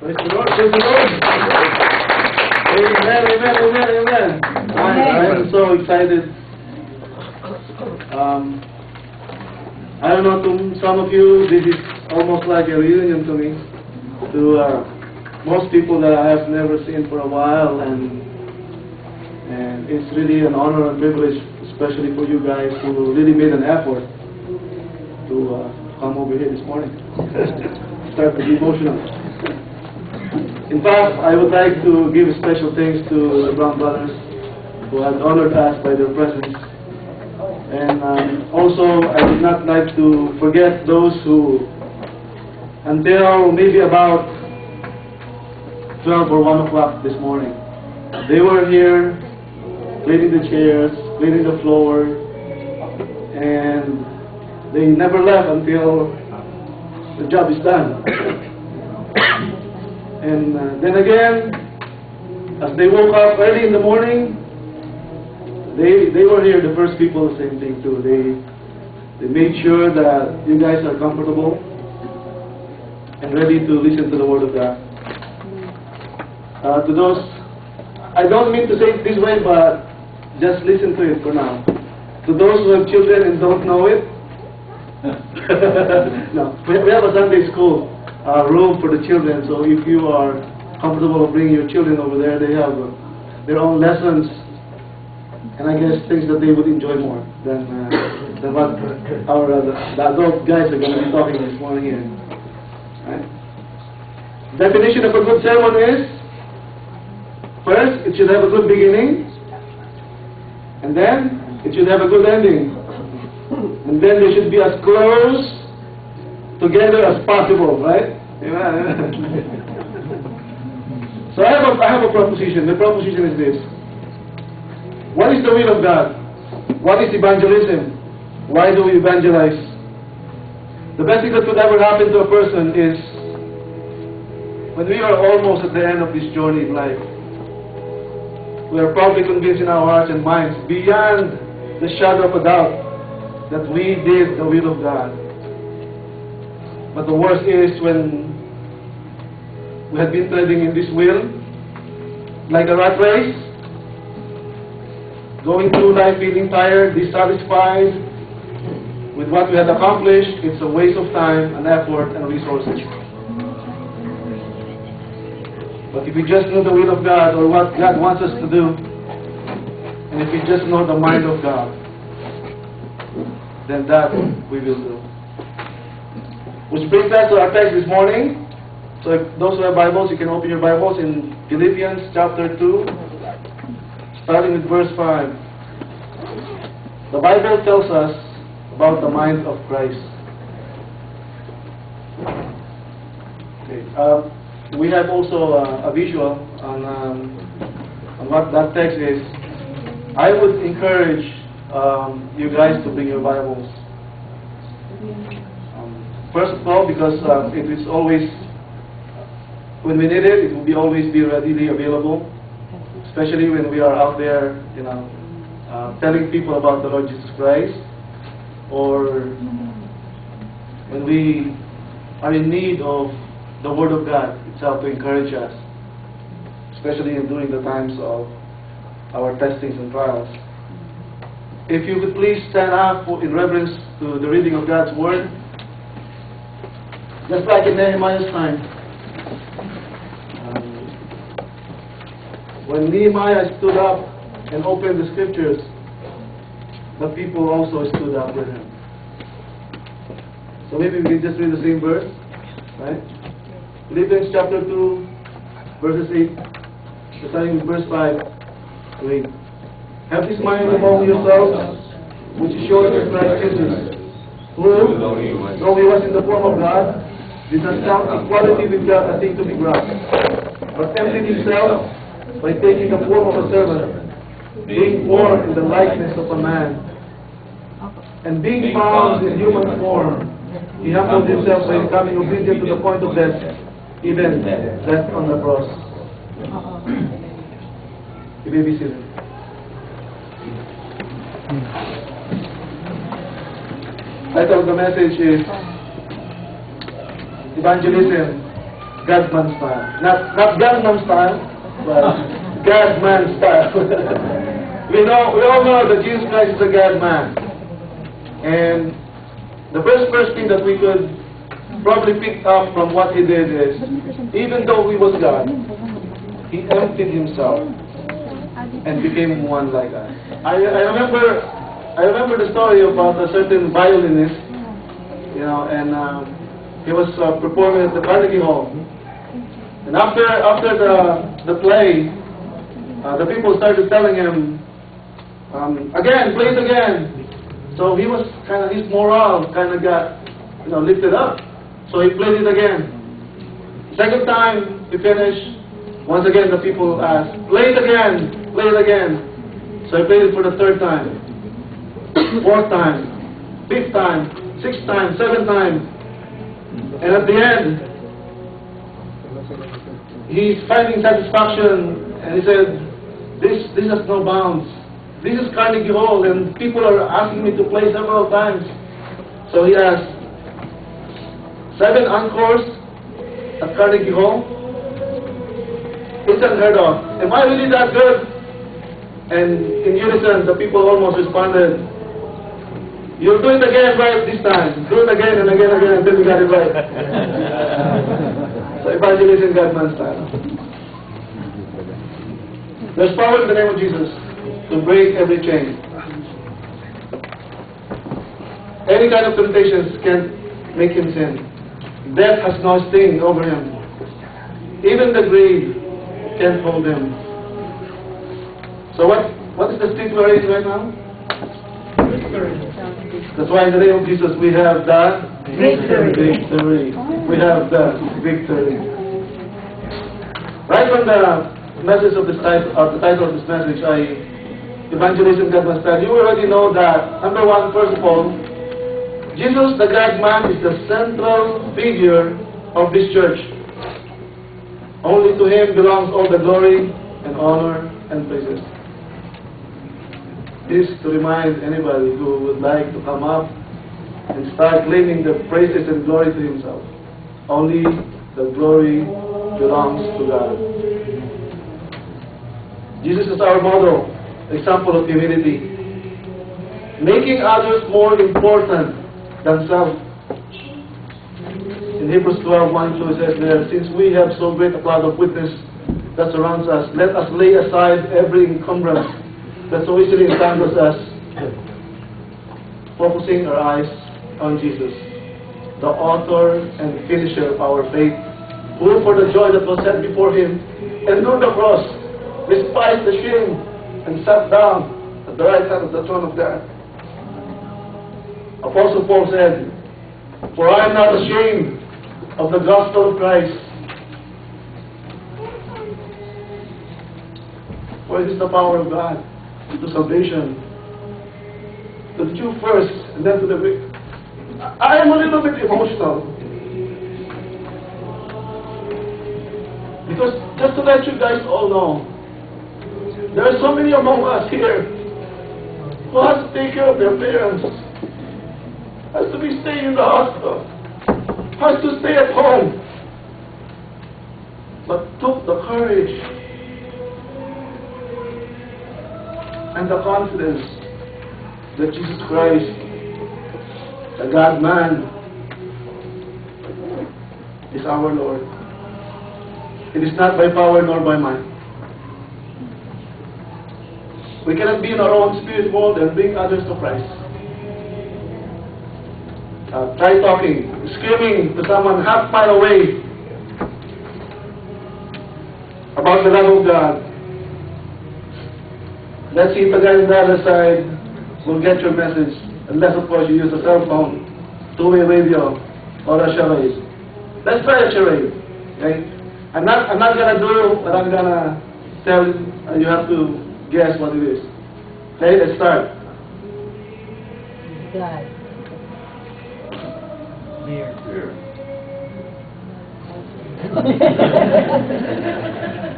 Praise the Lord, praise the Lord. Amen, amen, amen, amen. I am so excited. I don't know, to some of you, this is almost like a reunion to me. To most people that I have never seen for a while, and it's really an honor and privilege, especially for you guys who really made an effort to come over here this morning. Start to be emotional. In fact, I would like to give special thanks to the Brown Brothers who have honored us by their presence. And also, I would not like to forget those who, until maybe about 12 or 1 o'clock this morning, they were here cleaning the chairs, cleaning the floor, and they never left until the job is done. And then again, as they woke up early in the morning, they were here, the first people, the same thing too. They made sure that you guys are comfortable and ready to listen to the Word of God. To those, I don't mean to say it this way, but just listen to it for now. To those who have children and don't know it, no, we have a Sunday school room for the children, so if you are comfortable bringing your children over there, they have their own lessons, and I guess things that they would enjoy more than what our the adult guys are going to be talking this morning here. Right? Definition of a good sermon is, first, it should have a good beginning, and then it should have a good ending, and then they should be as close together as possible, right? Amen. So I have a proposition. The proposition is this: what is the will of God? What is evangelism? Why do we evangelize? The best thing that could ever happen to a person is when we are almost at the end of this journey in life. We are probably convinced in our hearts and minds, beyond the shadow of a doubt, that we did the will of God. But the worst is when we have been treading in this wheel, like a rat race, going through life feeling tired, dissatisfied with what we had accomplished. It's a waste of time and effort and resources. But if we just know the will of God, or what God wants us to do, and if we just know the mind of God, then that we will do. Which brings us to our text this morning. So if those who have Bibles, you can open your Bibles in Philippians chapter 2, starting with verse 5. The Bible tells us about the mind of Christ. Okay. We have also a visual on what that text is. I would encourage you guys to bring your Bibles. First of all, because it is always, when we need it, it will always be readily available. Especially when we are out there, telling people about the Lord Jesus Christ, or when we are in need of the Word of God itself to encourage us, especially during the times of our testings and trials. If you could please stand up in reverence to the reading of God's Word, just like in Nehemiah's time. When Nehemiah stood up and opened the Scriptures, the people also stood up with him. So maybe we can just read the same verse, right? Philippians chapter 2, verses 8, starting with verse 5 to 8. Have this mind among yourselves, which is yours in Christ Jesus, who, though he was in the form of God, did not count equality with God a thing to be grasped, but emptied himself by taking the form of a servant, being born in the likeness of a man. And being found in human form, he humbled himself by becoming obedient to the point of death, even death on the cross. You may be seated. Title of the message is Evangelism, God-man style. Not Gangnam style, but God-man style. we all know that Jesus Christ is a God-man. And the first thing that we could probably pick up from what he did is, even though he was God, he emptied himself and became one like us. I remember the story about a certain violinist, and he was performing at the Carnegie Hall. And after the play, the people started telling him, again, play it again. So he was his morale got lifted up. So he played it again. Second time he finished, once again the people asked, play it again, play it again. So he played it for the third time, fourth time, fifth time, sixth time, seventh time. And at the end, he's finding satisfaction, and he said, this has no bounds. This is Carnegie Hall, and people are asking me to play several times. So he asked, 7 encores at Carnegie Hall? It's unheard of. Am I really that good? And in unison, the people almost responded, you'll do it again right this time. Do it again and again and again until we got it right. So evangelism God-man style. There's power in the name of Jesus to break every chain. Any kind of temptations can make him sin. Death has no sting over him. Even the grave can't hold him. So what is the state we are in right now? That's why in the name of Jesus we have the victory. We have the victory. Right from the message of this title, the title of this message, Evangelism God-man style. You already know that, number one, first of all, Jesus, the God-man, is the central figure of this church. Only to him belongs all the glory and honor and praises. This to remind anybody who would like to come up and start claiming the praises and glory to himself. Only the glory belongs to God. Jesus is our model, example of humility. Making others more important than self. In Hebrews 12:1-2 it says there, since we have so great a cloud of witness that surrounds us, let us lay aside every encumbrance that so easily entangles us, focusing our eyes on Jesus, the author and finisher of our faith, who for the joy that was set before him endured the cross, despised the shame, and sat down at the right hand of the throne of God. Apostle Paul said, for I am not ashamed of the gospel of Christ, for it is the power of God to salvation, to the Jew first, and then to the Greek. I am a little bit emotional, because just to let you guys all know, there are so many among us here who has to take care of their parents, has to be staying in the hospital, has to stay at home, but took the courage and the confidence that Jesus Christ, the God-man, is our Lord. It is not by power nor by might. We cannot be in our own spirit world and bring others to Christ. Try talking, screaming to someone half mile away about the love of God. Let's see if the guy on the other side will get your message, unless of course you use a cell phone, two-way radio, or a charade. Let's try a charade. Okay? I'm not gonna do what I'm gonna tell you. You have to guess what it is. Okay, let's start. God. Beer.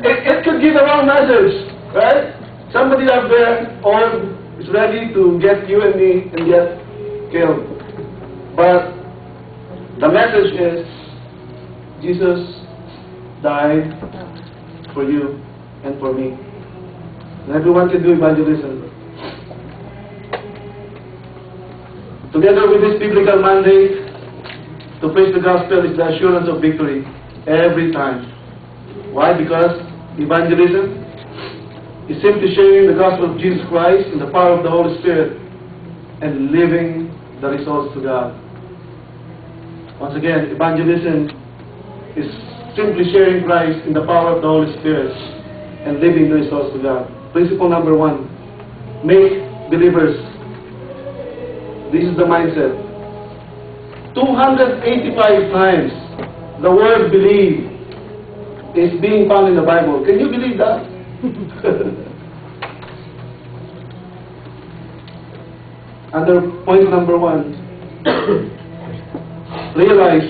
It could give the wrong message, right? Somebody up there old is ready to get you and me and get killed. But the message is, Jesus died for you and for me. And everyone can do evangelism. Together with this biblical mandate, to preach the gospel is the assurance of victory every time. Why? Because evangelism is simply sharing the gospel of Jesus Christ in the power of the Holy Spirit and living the results to God. Once again, evangelism is simply sharing Christ in the power of the Holy Spirit and living the results to God. Principle number 1, make believers. This is the mindset. 285 times the word believe is being found in the Bible. Can you believe that? Under point number 1, realize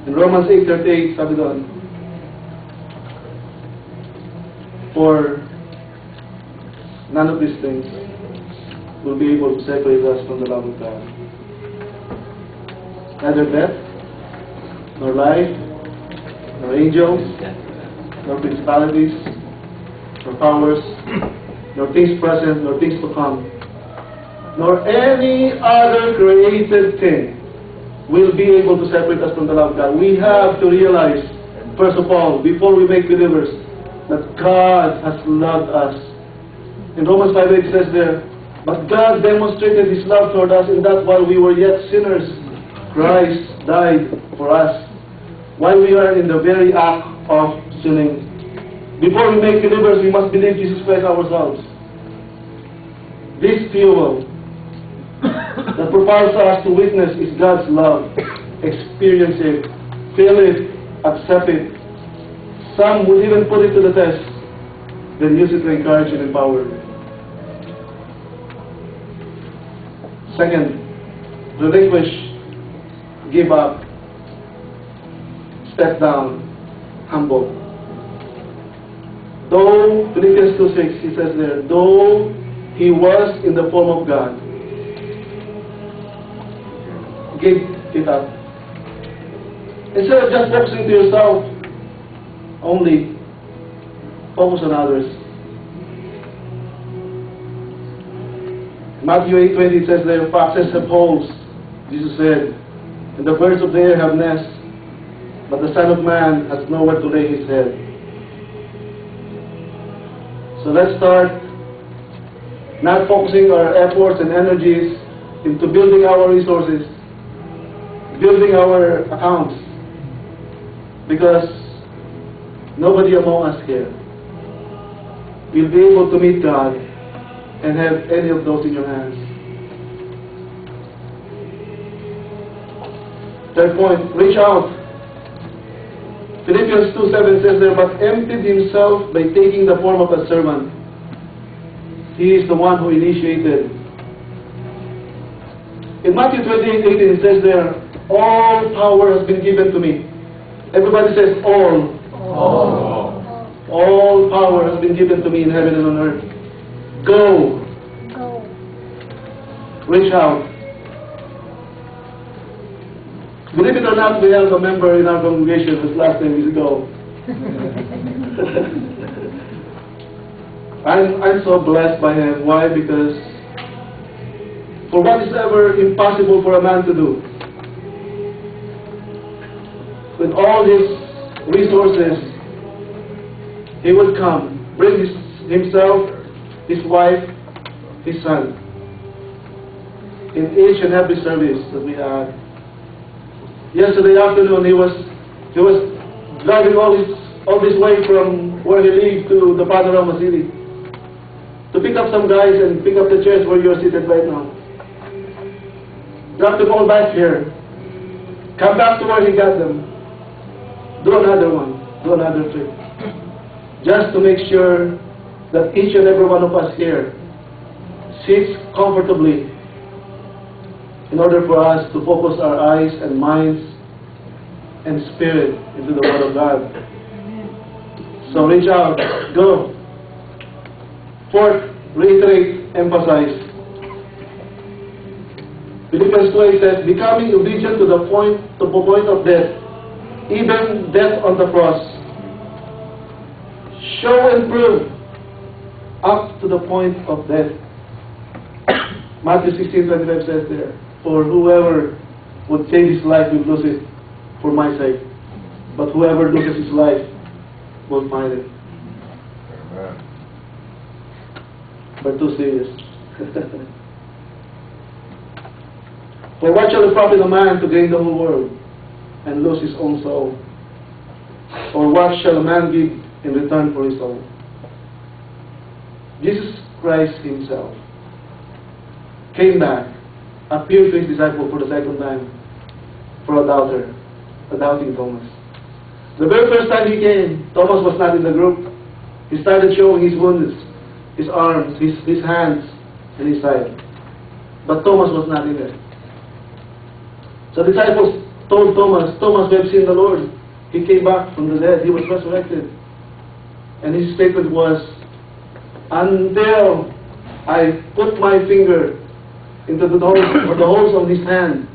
in Romans 8:38, sabi doon, for none of these things will be able to separate us from the love of God. Neither death, nor life, nor angels, nor principalities, nor powers, nor things present, nor things to come, nor any other created thing will be able to separate us from the love of God. We have to realize, first of all, before we make believers, that God has loved us. In Romans 5:8 it says there, but God demonstrated His love toward us in that while we were yet sinners, Christ died for us. While we are in the very act of sinning. Before we make believers, we must believe Jesus Christ ourselves. This fuel that propels us to witness is God's love. Experience it, feel it, accept it. Some would even put it to the test, then use it to encourage and empower. Second, relinquish, give up, step down, humble. Though, Philippians 2:6, he says there, though he was in the form of God, give it up. Instead of just focusing to yourself only, focus on others. Matthew 8:20 says there, foxes have holes, Jesus said, and the birds of the air have nests, but the Son of Man has nowhere to lay his head. So let's start not focusing our efforts and energies into building our resources, building our accounts, because nobody among us here will be able to meet God and have any of those in your hands. Third point, reach out. Philippians 2:7 says there, but emptied himself by taking the form of a servant. He is the one who initiated. In Matthew 28:18 it says there, all power has been given to me. Everybody says all. All. All power has been given to me in heaven and on earth. Go. Reach out. Believe it or not, we have a member in our congregation this last time we go. I'm so blessed by him. Why? Because for what is ever impossible for a man to do, with all his resources, he would come, bring himself, his wife, his son, in each and every service that we had. Yesterday afternoon, he was driving all this way from where he lived to the Panorama City to pick up some guys and pick up the chairs where you are seated right now. Drop them all back here. Come back to where he got them. Do another one. Do another trip. Just to make sure that each and every one of us here sits comfortably in order for us to focus our eyes and minds and spirit into the Word of God. So reach out. Go. Fourth, reiterate, emphasize. Philippians 2 says, becoming obedient to the point of death, even death on the cross. Show and prove up to the point of death. Matthew 16:25 says there, for whoever would save his life will lose it for my sake. But whoever loses his life will find it. Amen. But too serious. For what shall it profit a man to gain the whole world and lose his own soul? Or what shall a man give in return for his soul? Jesus Christ himself came back, appeared to his disciple for the second time, for a doubter, a doubting Thomas. The very first time he came, Thomas was not in the group. He started showing his wounds, his arms, his hands, and his side. But Thomas was not in there. So the disciples told Thomas, Thomas, we have seen the Lord. He came back from the dead. He was resurrected. And his statement was, until I put my finger into the holes of his hand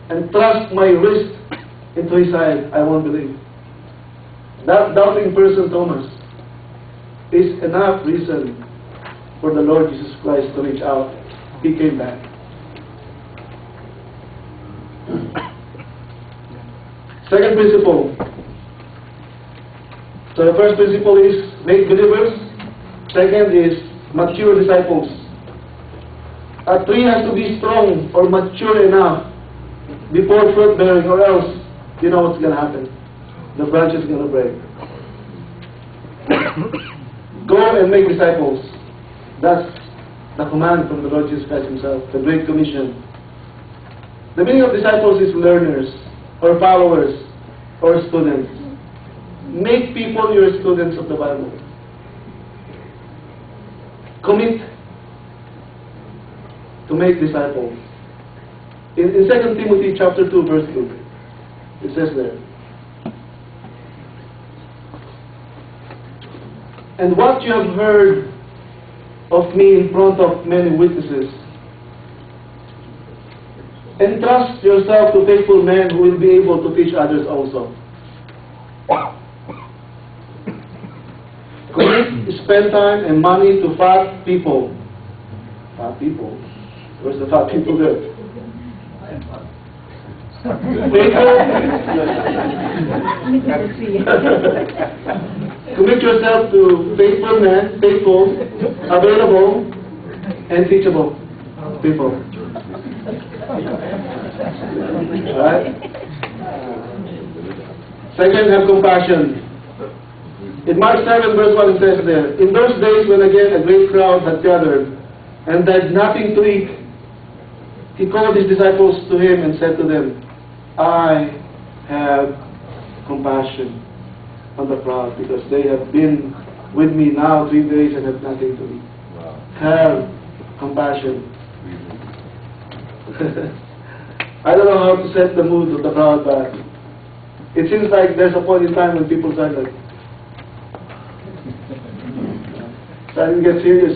and thrust my wrist into his side, I won't believe. That doubting person, Thomas, is enough reason for the Lord Jesus Christ to reach out. He came back. Second principle. So the first principle is make believers. Second is mature disciples. A tree has to be strong or mature enough before fruit bearing, or else you know what's going to happen. The branch is going to break. Go and make disciples. That's the command from the Lord Jesus Christ himself, the Great Commission. The meaning of disciples is learners, or followers, or students. Make people your students of the Bible. Commit to make disciples. In 2 Timothy chapter 2, verse 2, it says there, and what you have heard of me in front of many witnesses, entrust yourself to faithful men who will be able to teach others also. Spend time and money to fat people. Fat people? Where's the fat people there? Commit yourself to faithful men, faithful, available, and teachable people. Right? Second, have compassion. In Mark 7, verse 1, it says there, in those days when again a great crowd had gathered, and had nothing to eat, he called his disciples to him and said to them, I have compassion on the crowd, because they have been with me now 3 days and have nothing to eat. Wow. Have compassion. I don't know how to set the mood of the crowd back. It seems like there's a point in time when people start like, starting to get serious.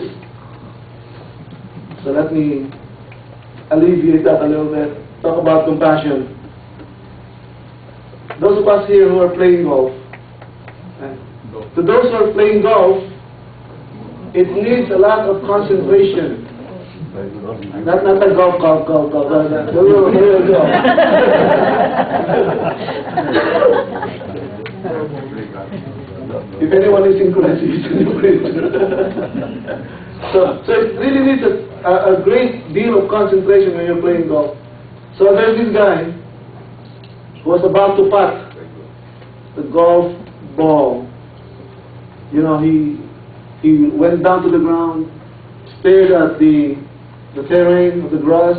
So let me alleviate that a little bit. Talk about compassion. Those of us here who are playing golf, to those who are playing golf, it needs a lot of concentration. Not a golf. If anyone is incorrect, he's so it really needs a great deal of concentration when you're playing golf. So there's this guy who was about to putt the golf ball. You know, he went down to the ground, stared at the terrain of the grass,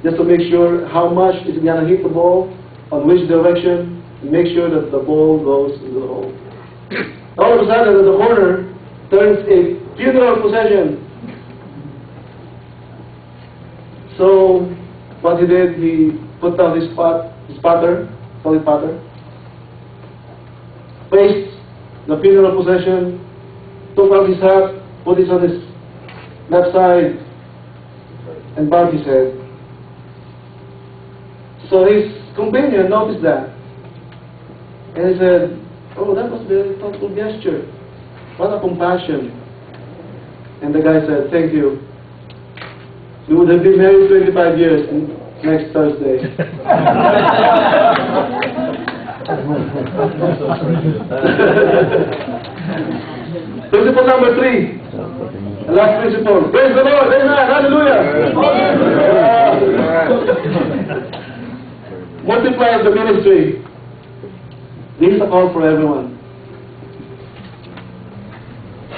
just to make sure how much is going to hit the ball, on which direction, and make sure that the ball goes into the hole. All of a sudden, at the corner, turns a funeral procession. So, what he did, he put down his putter, solid putter, faced the funeral procession, took out his hat, put it on his left side, and bowed his head. So his companion noticed that. And he said, oh, that was a very thoughtful gesture. What a compassion. And the guy said, thank you. We would have been married 25 years next Thursday. Principle number 3. The last principle. Praise the Lord. Amen. Hallelujah. Multiply the ministry. This is a call for everyone.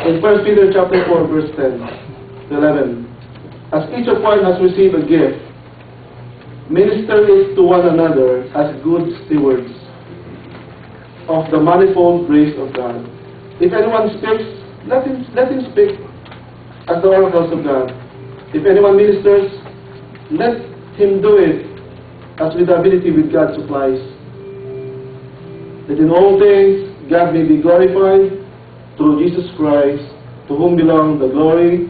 In 1 Peter chapter 4, verse 10 to 11. As each of one has received a gift, minister it to one another as good stewards of the manifold grace of God. If anyone speaks, let him speak as the oracles of God. If anyone ministers, let him do it as with the ability which God supplies, that in all things God may be glorified through Jesus Christ, to whom belong the glory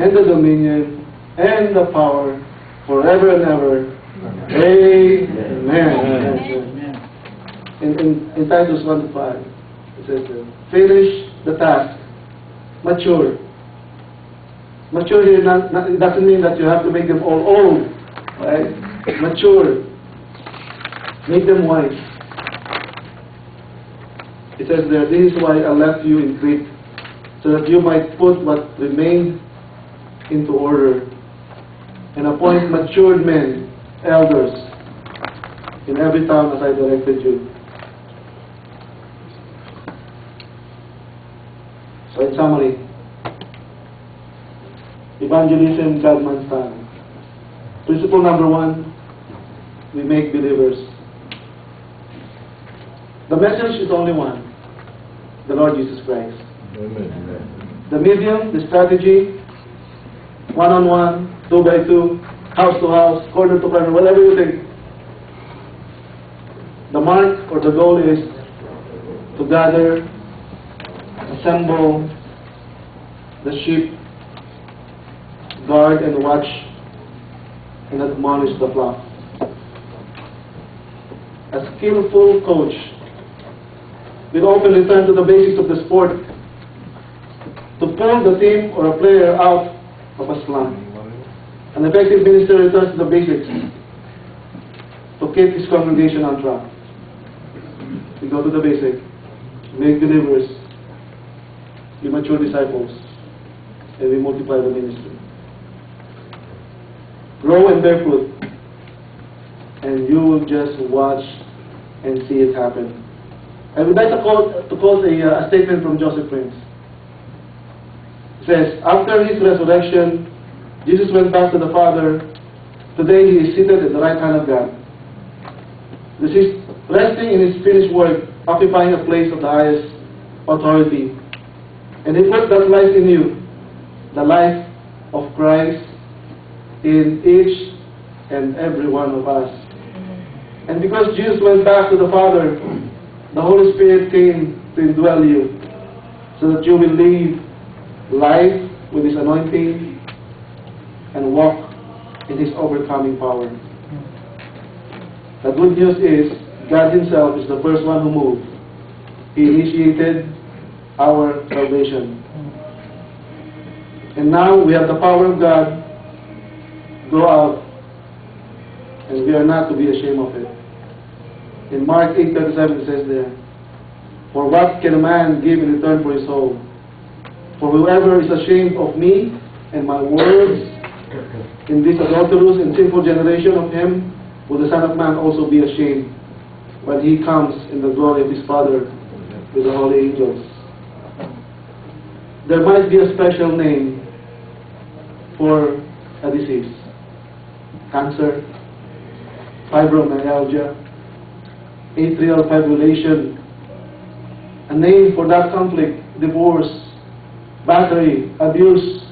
and the dominion and the power forever and ever. Amen. Amen. In Titus 1:5, it says, finish the task, mature. Mature here it doesn't mean that you have to make them all old, right? Mature. Make them wise. It says there, this is why I left you in Crete, so that you might put what remained into order, and appoint matured men, elders, in every town as I directed you. So in summary, evangelism, God-man style. Principle number 1, we make believers. The message is only one, the Lord Jesus Christ. Amen. The medium, the strategy, one-on-one, 2x2, house to house, corner to corner, whatever you think. The mark or the goal is to gather, assemble the sheep, guard and watch, and admonish the flock. A skillful coach will often return to the basics of the sport to pull the team or a player out of a slump. An effective minister returns to the basics to keep his congregation on track. We go to the basic, make believers, we mature disciples, and we multiply the ministry. Grow and bear fruit, and you will just watch and see it happen. I would like to quote a statement from Joseph Prince. It says, after his resurrection, Jesus went back to the Father. Today he is seated at the right hand of God. This is resting in his finished work, occupying a place of the highest authority. And he put that life in you, the life of Christ, in each and every one of us. And because Jesus went back to the Father, the Holy Spirit came to indwell you, so that you will live life with His anointing and walk in His overcoming power. The good news is, God Himself is the first one who moved. He initiated our salvation. And now we have the power of God. Go out, and we are not to be ashamed of it. In Mark 8:37 it says there, for what can a man give in return for his soul? For whoever is ashamed of me and my words in this adulterous and sinful generation, of him will the Son of Man also be ashamed when He comes in the glory of His Father with the holy angels. There might be a special name for a disease. Cancer, fibromyalgia, atrial fibrillation, a name for that conflict, divorce, battery, abuse,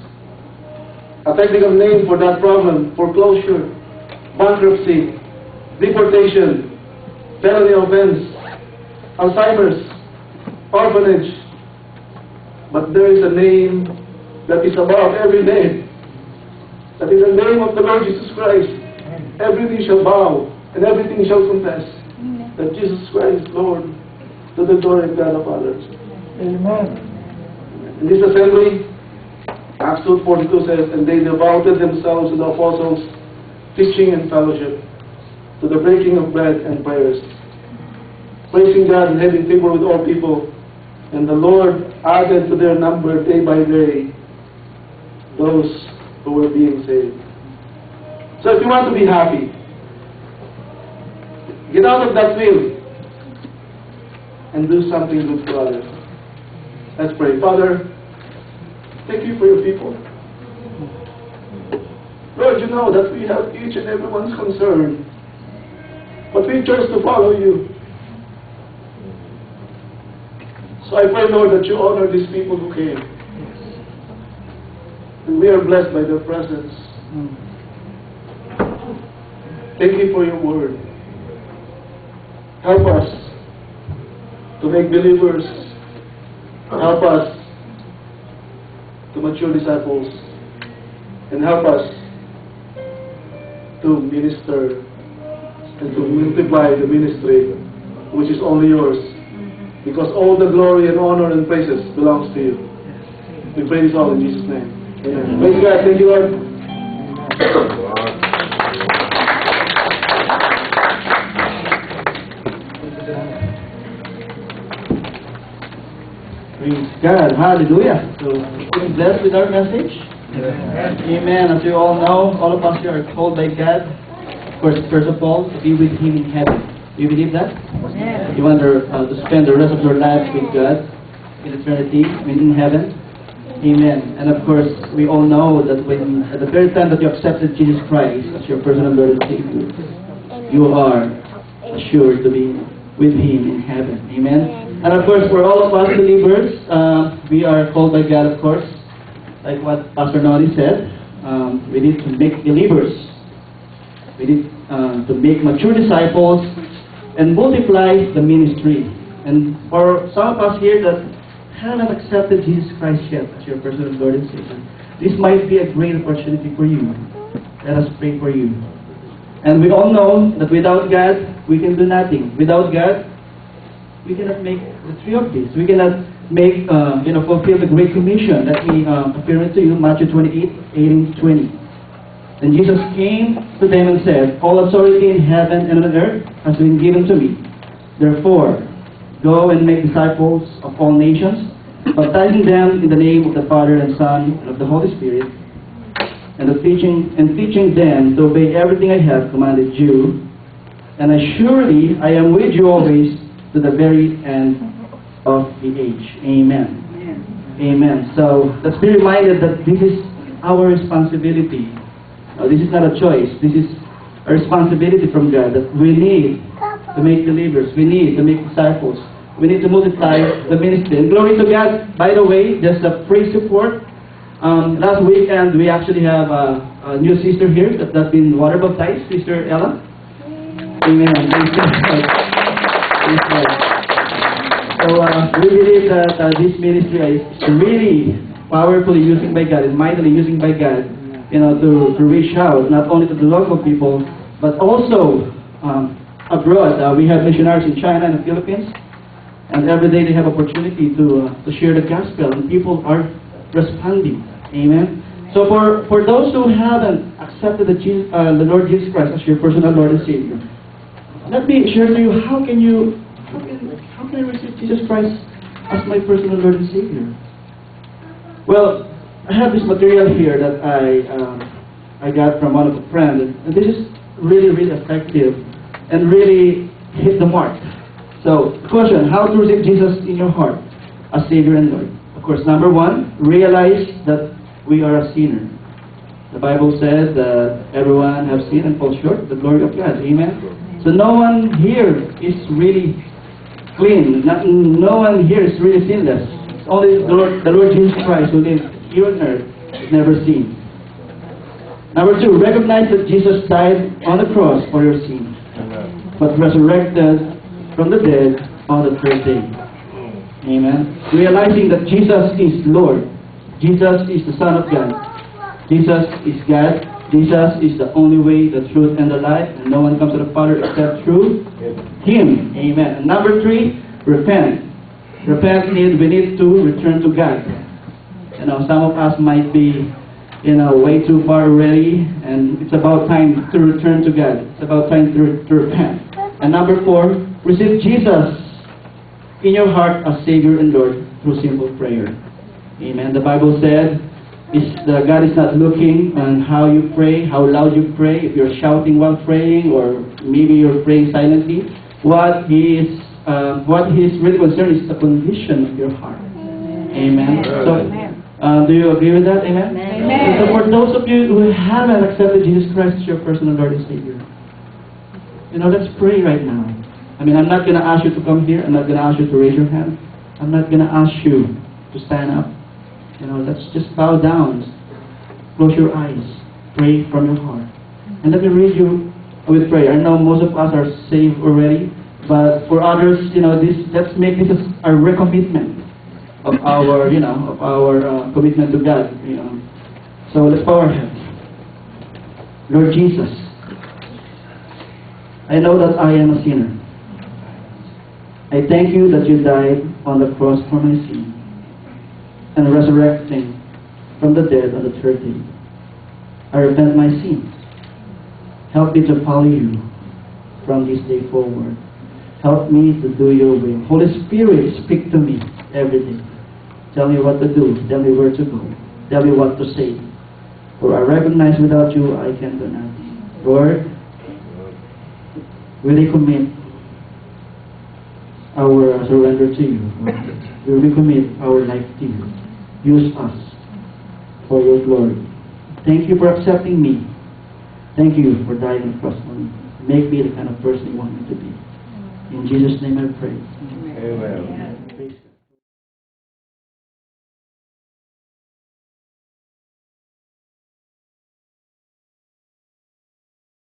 a technical name for that problem, foreclosure, bankruptcy, deportation, felony offense, Alzheimer's, orphanage. But there is a name that is above every name. That in the name of the Lord Jesus Christ, every knee shall bow and everything shall confess that Jesus Christ is Lord. to the glory of God the Father. Amen. In this assembly, Acts 2:42 says, and they devoted themselves to the apostles' teaching and fellowship, to the breaking of bread and prayers, praising God and having favor with all people. And the Lord added to their number day by day those who were being saved. So if you want to be happy, get out of that field and do something good for others. Let's pray. Father, thank you for your people. Lord, you know that we have each and everyone's concern, but we chose to follow you. So I pray, Lord, that you honor these people who came. And we are blessed by their presence. Thank you for your word. Help us to make believers. Help us to mature disciples. And help us to minister and to multiply the ministry which is only yours. Because all the glory and honor and praises belongs to you. We pray this all in Jesus' name. Amen. Praise God. Thank you, Lord. Praise God. Hallelujah. So, being blessed with our message. Amen. As you all know, all of us here are called by God, first of all, to be with Him in heaven. Do you believe that? Yes. You want to spend the rest of your life with God in eternity, in heaven? Amen. And of course, we all know that when at the very time that you accepted Jesus Christ as your personal Lord and Savior, you are assured to be with Him in heaven. Amen. And of course, for all of us believers, we are called by God, of course, like what Pastor Noli said, we need to make believers. We need to make mature disciples and multiply the ministry. And for some of us here that haven't accepted Jesus Christ yet as your personal Lord and Savior, this might be a great opportunity for you. Let us pray for you. And we all know that without God, we can do nothing. Without God, we cannot make the three of these. We cannot make, fulfill the Great Commission that He appeared to you, Matthew 28:18-20. And Jesus came to them and said, all authority in heaven and on earth has been given to me. Therefore, go and make disciples of all nations, baptizing them in the name of the Father and Son and of the Holy Spirit, and teaching them to obey everything I have commanded you. And surely I am with you always to the very end of the age. Amen. Amen. So let's be reminded that this is our responsibility. This is not a choice. This is a responsibility from God that we need to make believers. We need to make disciples. We need to multiply the ministry. And glory to God. By the way, just a free support. Last weekend, we actually have a new sister here that's been water baptized, Sister Ella. Amen. So we believe that this ministry is really powerfully used by God, is mightily used by God, to reach out not only to the local people, but also abroad. We have missionaries in China and the Philippines, and every day they have opportunity to share the gospel, and people are responding. Amen. So for those who haven't accepted the Lord Jesus Christ as your personal Lord and Savior, let me share to you how can I receive Jesus Christ as my personal Lord and Savior? Well, I have this material here that I got from one of a friend, and this is really, really effective and really hit the mark. So, question, how to receive Jesus in your heart as Savior and Lord? Of course, number one, realize that we are a sinner. The Bible says that everyone has sinned and falls short of the glory of God. Amen? So no one here is really clean. No one here is really sinless. It's only the Lord Jesus Christ who lives here on earth, never sinned. Number two, recognize that Jesus died on the cross for your sins, but resurrected from the dead on the third day. Amen. Realizing that Jesus is Lord. Jesus is the Son of God. Jesus is God. Jesus is the only way, the truth, and the life, and no one comes to the Father except through Him. Amen. And number three, repent. Repent means we need to return to God. You know, some of us might be, you know, way too far already, and it's about time to return to God. It's about time to repent. And number 4, receive Jesus in your heart as Savior and Lord through simple prayer. Amen. The Bible said, God is not looking on how you pray, how loud you pray, if you're shouting while praying, or maybe you're praying silently. What He is really concerned is the condition of your heart. Amen. So, do you agree with that? Amen? Amen. So for those of you who haven't accepted Jesus Christ as your personal Lord and Savior, you know, let's pray right now. I mean, I'm not going to ask you to come here. I'm not going to ask you to raise your hand. I'm not going to ask you to stand up. You know, let's just bow down. Close your eyes. Pray from your heart. And let me read you with prayer. I know most of us are saved already, but for others, you know, let's make this a recommitment of our, you know, commitment to God. You know, so let's bow our heads. Lord Jesus, I know that I am a sinner. I thank you that you died on the cross for my sin and resurrecting from the dead on the 3rd day. I repent my sins. Help me to follow you from this day forward. Help me to do your will. Holy Spirit, speak to me every day. Tell me what to do. Tell me where to go. Tell me what to say. For I recognize without you I can do nothing. Lord, we recommit our surrender to you. We recommit our life to you. Use us for your glory. Thank you for accepting me. Thank you for dying on the cross for me. Make me the kind of person you want me to be. In Jesus' name I pray. Amen.